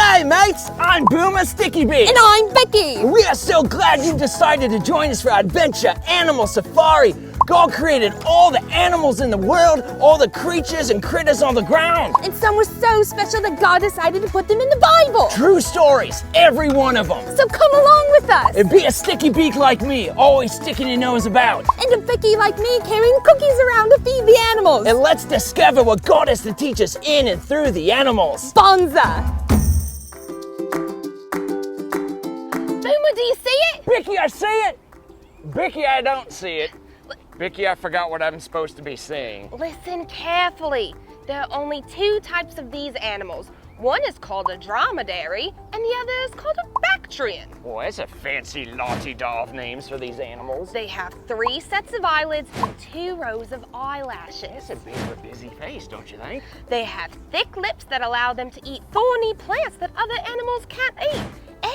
Hey mates, I'm Boomer Bikkie. And I'm Becky. We are so glad you decided to join us for our adventure animal safari. God created all the animals in the world, all the creatures and critters on the ground. And some were so special that God decided to put them in the Bible. True stories, every one of them. So come along with us. And be a sticky beak like me, always sticking your nose about. And a Becky like me carrying cookies around to feed the animals. And let's discover what God has to teach us in and through the animals. Bonzer. Boomer, do you see it? Bikkie, I see it. Bikkie, I don't see it. Bikkie, I forgot what I'm supposed to be seeing. Listen carefully. There are only two types of these animals. One is called a dromedary, and the other is called a Bactrian. Boy, that's a fancy la-ti-da of names for these animals. They have 3 sets of eyelids and 2 rows of eyelashes. That's a bit of a busy face, don't you think? They have thick lips that allow them to eat thorny plants that other animals can't eat.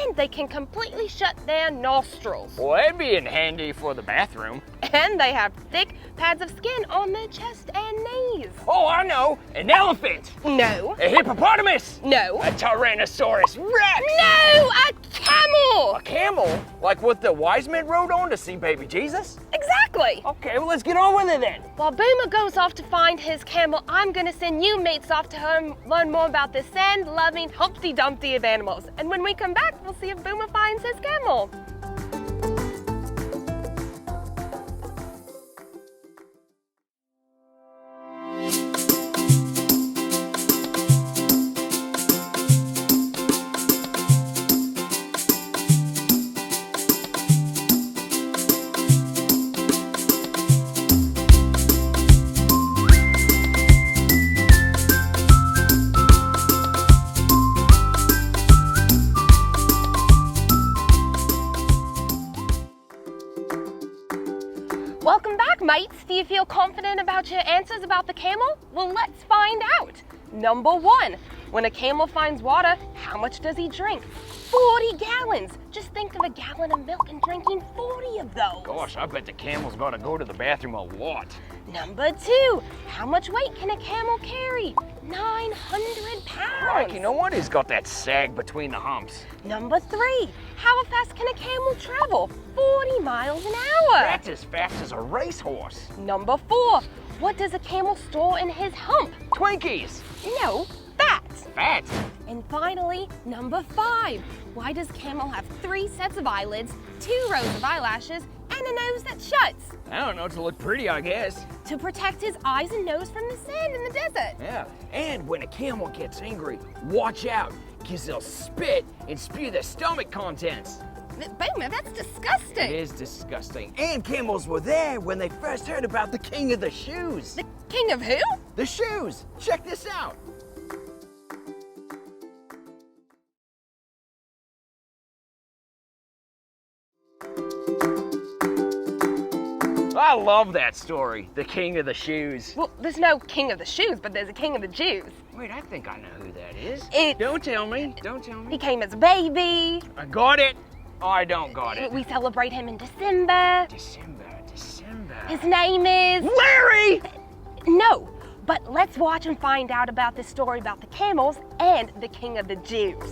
And they can completely shut their nostrils. Boy, that'd be handy for the bathroom. And they have thick pads of skin on their chest and knees. Oh, I know. An elephant. No. A hippopotamus. No. A Tyrannosaurus Rex. No, a camel. A camel? Like what the wise men rode on to see baby Jesus? Exactly. Okay, well, let's get on with it then. While Boomer goes off to find his camel, I'm going to send you mates off to learn more about the sand-loving Humpty Dumpty of animals. And when we come back, we'll see if Boomer finds his camel. Welcome back, mates. Do you feel confident about your answers about the camel? Well, let's find out. Number 1, when a camel finds water, how much does he drink? 40 gallons. Just think of a gallon of milk and drinking 40 of those. Gosh, I bet the camel's got to go to the bathroom a lot. Number 2, how much weight can a camel carry? 900 pounds. Right, you know what? He's got that sag between the humps. Number 3, how fast can a camel travel? 40 miles an hour. That's as fast as a racehorse. Number 4, what does a camel store in his hump? Twinkies. No, fat. Fat. And finally, number 5, why does camel have 3 sets of eyelids, 2 rows of eyelashes, and a nose that shuts? I don't know, to look pretty, I guess. To protect his eyes and nose from the sand in the desert. Yeah, and when a camel gets angry, watch out, because they'll spit and spew their stomach contents. Boomer, that's disgusting. It is disgusting. And camels were there when they first heard about the king of the shoes. The king of who? The shoes. Check this out. I love that story, the king of the shoes. Well, there's no king of the shoes, but there's a king of the Jews. Wait, I think I know who that is. Don't tell me. Don't tell me. He came as a baby. I got it. Oh, I don't got it. We celebrate him in December. December. His name is... Larry! No, but let's watch and find out about this story about the camels and the king of the Jews.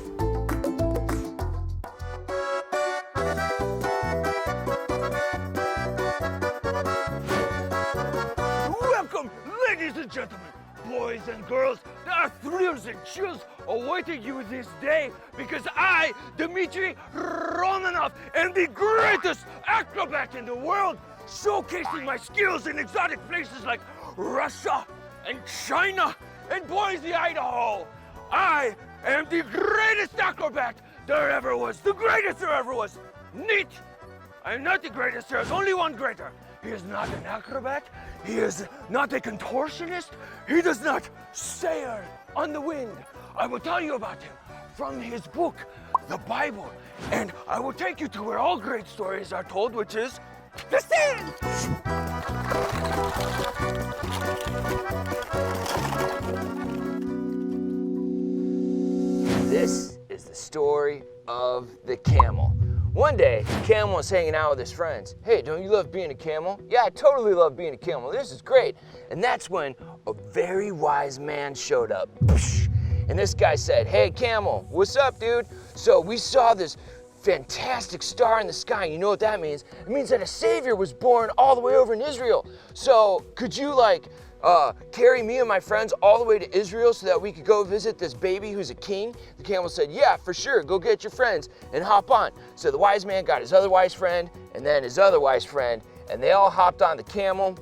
Welcome, ladies and gentlemen, boys and girls. There are thrills and chills awaiting you this day because I, Dmitry Romanov, am the greatest acrobat in the world, showcasing my skills in exotic places like Russia and China and Boise, Idaho. I am the greatest acrobat there ever was, the greatest there ever was. Neat! I am not the greatest, there is only one greater. He is not an acrobat, he is not a contortionist, he does not sail on the wind. I will tell you about him from his book, the Bible, and I will take you to where all great stories are told, which is the sand! This is the story of the camel. One day, Camel was hanging out with his friends. Hey, don't you love being a camel? Yeah, I totally love being a camel. This is great. And that's when a very wise man showed up. And this guy said, hey, camel, what's up, dude? So we saw this fantastic star in the sky. You know what that means? It means that a savior was born all the way over in Israel. So could you carry me and my friends all the way to Israel so that we could go visit this baby who's a king? The camel said, yeah, for sure. Go get your friends and hop on. So the wise man got his other wise friend and then his other wise friend, and they all hopped on the camel,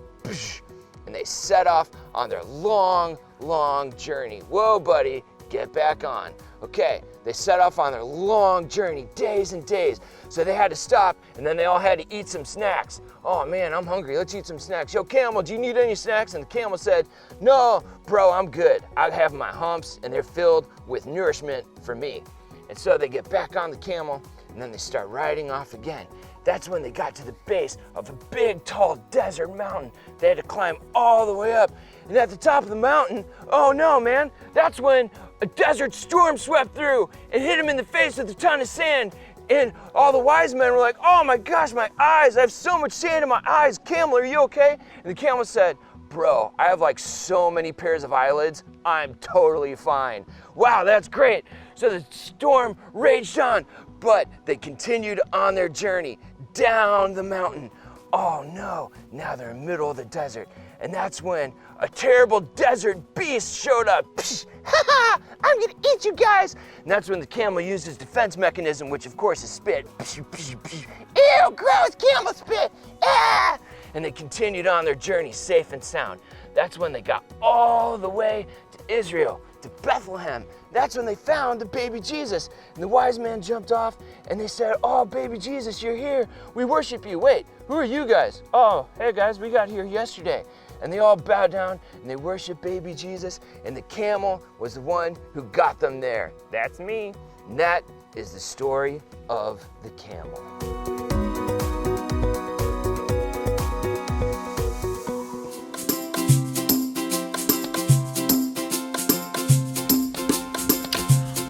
and they set off on their long, long journey. Whoa, buddy, get back on. Okay, they set off on their long journey, days and days. So they had to stop, and then they all had to eat some snacks. Oh man, I'm hungry, let's eat some snacks. Yo, camel, do you need any snacks? And the camel said, no, bro, I'm good. I have my humps, and they're filled with nourishment for me. And so they get back on the camel, and then they start riding off again. That's when they got to the base of a big, tall desert mountain. They had to climb all the way up. And at the top of the mountain, oh no, man, that's when a desert storm swept through and hit him in the face with a ton of sand. And all the wise men were like, oh my gosh, my eyes, I have so much sand in my eyes. Camel, are you okay? And the camel said, bro, I have like so many pairs of eyelids, I'm totally fine. Wow, that's great. So the storm raged on, but they continued on their journey down the mountain. Oh no, now they're in the middle of the desert. And that's when a terrible desert beast showed up. Psh, ha ha, I'm gonna eat you guys. And that's when the camel used his defense mechanism, which of course is spit. Psh, psh, psh. Ew, gross camel spit. Ah! And they continued on their journey safe and sound. That's when they got all the way to Israel, to Bethlehem. That's when they found the baby Jesus. And the wise man jumped off and they said, oh, baby Jesus, you're here. We worship you. Wait, who are you guys? Oh, hey guys, we got here yesterday. And they all bowed down and they worshiped baby Jesus. And the camel was the one who got them there. That's me. And that is the story of the camel.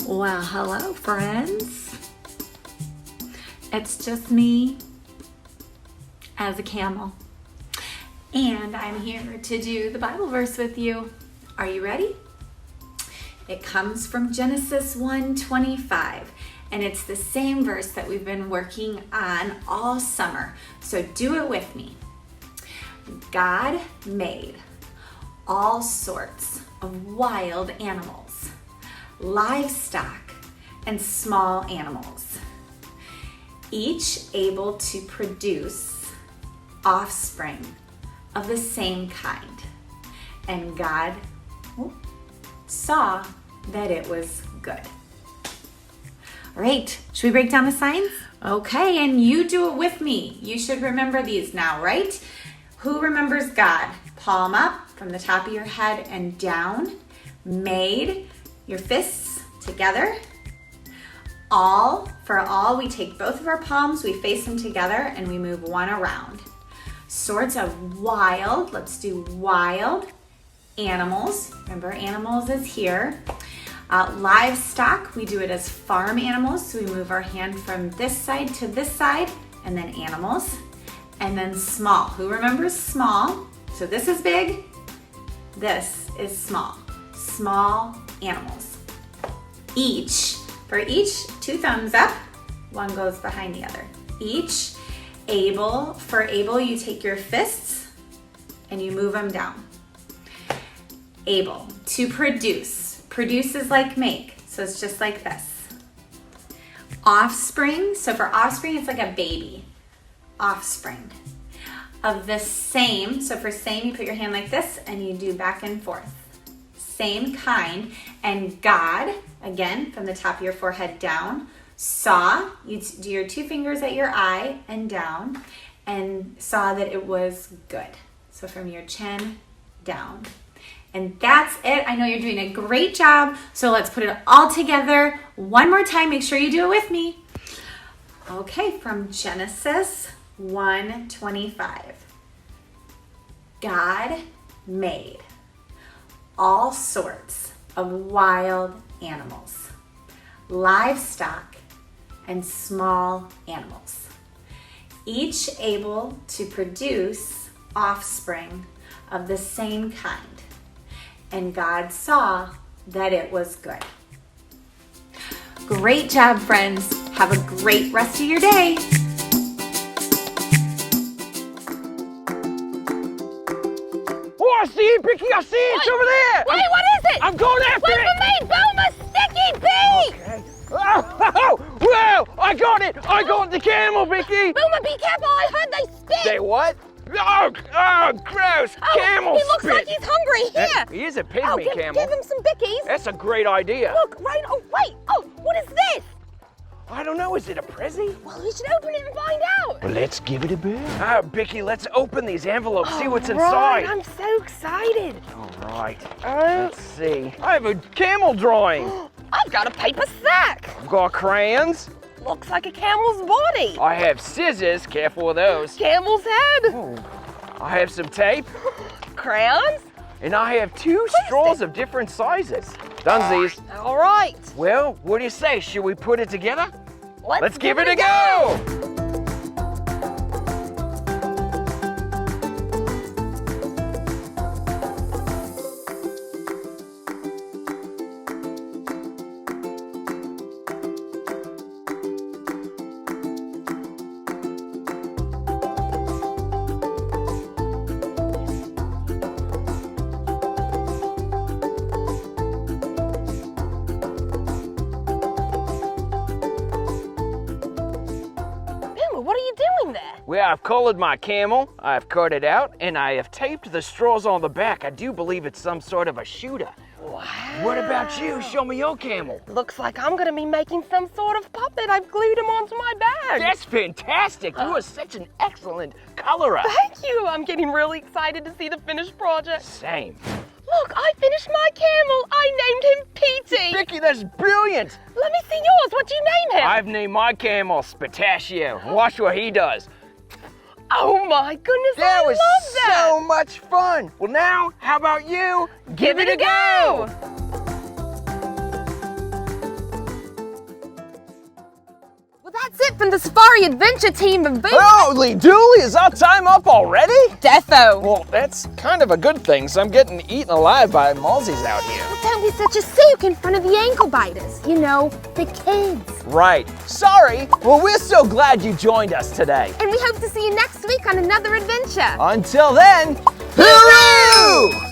Well, hello, friends. It's just me as a camel, and I'm here to do the Bible verse with you. Are you ready? It comes from Genesis 1:25, and it's the same verse that we've been working on all summer, so do it with me. God made all sorts of wild animals, livestock, and small animals, each able to produce offspring of the same kind. And God saw that it was good. All right, should we break down the signs? Okay, and you do it with me. You should remember these now, right? Who remembers God? Palm up from the top of your head and down. Made, your fists together. All, for all, we take both of our palms, we face them together, and we move one around. Sorts of wild, let's do wild animals. Remember, animals is here. Livestock, we do it as farm animals, so we move our hand from this side to this side, and then animals. And then small, who remembers small? So this is big, this is small. Small animals. Each, for each, 2 thumbs up, one goes behind the other. Each, able, for able, you take your fists and you move them down. Able, to produce. Produce is like make, so it's just like this. Offspring, so for offspring, it's like a baby. Offspring. Of the same, so for same, you put your hand like this and you do back and forth. Same kind. And God, again, from the top of your forehead down, saw, you do your 2 fingers at your eye and down, and saw that it was good. So from your chin down. And that's it. I know you're doing a great job. So let's put it all together one more time. Make sure you do it with me. Okay, from Genesis 1:25. God made all sorts of wild animals, livestock, and small animals, each able to produce offspring of the same kind. And God saw that it was good. Great job, friends. Have a great rest of your day. Oh, I see it, Bikkie, I see it. It's over there. Wait, what is it? I'm going after Wait it. for me, Boomer! Sticky bee! Okay. Oh, whoa, I got it. I got the camel, Bikkie. Boomer, be careful! I heard they spit. Say what? Oh, gross. Camel he looks spit. like he's hungry. Here. He is a pygmy camel. Give him some bickies. That's a great idea. Look, right. Oh, wait. Oh, what is this? I don't know. Is it a Prezi? Well, we should open it and find out. Well, let's give it a bit. Bikkie, let's open these envelopes. See what's Right, inside. I'm so excited. All right. Let's see. I have a camel drawing. I've got a paper sack. I've got crayons. Looks like a camel's body. I have scissors. Careful with those. Camel's head. Ooh. I have some tape. Crayons. And I have 2 straws of different sizes. Dunsies. All right. Well, what do you say? Should we put it together? Let's give it a go. What are you doing there? Well, I've colored my camel, I've cut it out, and I have taped the straws on the back. I do believe it's some sort of a shooter. Wow. What about you? Show me your camel. Looks like I'm gonna be making some sort of puppet. I've glued him onto my bag. That's fantastic. You are such an excellent colorer. Thank you. I'm getting really excited to see the finished project. Same. Look, I finished my camel. I named him Petey. Bikkie, that's brilliant. Let me see yours. What'd you name him? I've named my camel Spataccio. Watch what he does. Oh my goodness, That I was love that. so much fun. Well, now, how about you? Give it a go. Well, that's it from the Safari Adventure team of Boomer. Holy dooly, is our time up already? Defo. Well, that's kind of a good thing, so I'm getting eaten alive by mozzies out here. Don't be such a sook in front of the ankle biters. You know, the kids. Right. Sorry. Well, we're so glad you joined us today. And we hope to see you next week on another adventure. Until then, hooroo!